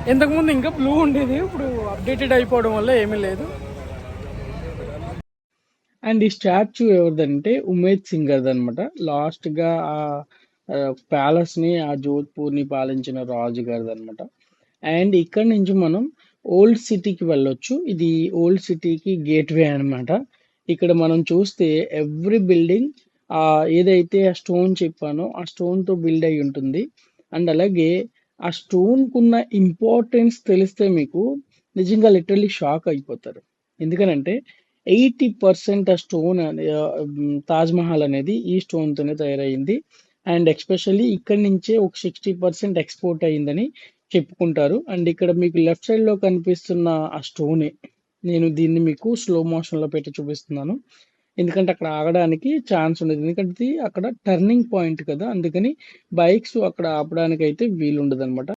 ఇంతకుముందు ఇంకా బ్లూ ఉండేది, ఇప్పుడు అప్డేటెడ్ అయిపోవడం వల్ల ఏమీ లేదు. అండ్ ఈ స్టాచ్యూ ఎవరిదంటే ఉమేద్ సింగ్ గారిది అనమాట. లాస్ట్గా ఆ ప్యాలెస్ని, ఆ జోధ్పూర్ని పాలించిన రాజు గారిది అనమాట. అండ్ ఇక్కడ నుంచి మనం ఓల్డ్ సిటీకి వెళ్ళొచ్చు. ఇది ఓల్డ్ సిటీకి గేట్వే అనమాట. ఇక్కడ మనం చూస్తే ఎవ్రీ బిల్డింగ్ ఏదైతే ఆ స్టోన్ చెప్పానో ఆ స్టోన్తో బిల్డ్ అయి ఉంటుంది. అండ్ అలాగే ఆ స్టోన్కున్న ఇంపార్టెన్స్ తెలిస్తే మీకు నిజంగా లిటరల్లీ షాక్ అయిపోతారు. ఎందుకనంటే 80% ఆ స్టోన్ తాజ్మహల్ అనేది ఈ స్టోన్తోనే తయారయ్యింది. అండ్ ఎక్స్పెషల్లీ ఇక్కడి నుంచే ఒక 60% ఎక్స్పోర్ట్ అయ్యిందని చెప్పుకుంటారు. అండ్ ఇక్కడ మీకు లెఫ్ట్ సైడ్‌లో కనిపిస్తున్న ఆ స్టోనే. నేను దీన్ని మీకు స్లో మోషన్‌లో పెట్టి చూపిస్తున్నాను. ఎందుకంటే అక్కడ ఆగడానికి ఛాన్స్ ఉండదు. ఎందుకంటే ఇది అక్కడ టర్నింగ్ పాయింట్ కదా! అందుకని బైక్స్ అక్కడ ఆపడానికైతే వీలుండదనమాట.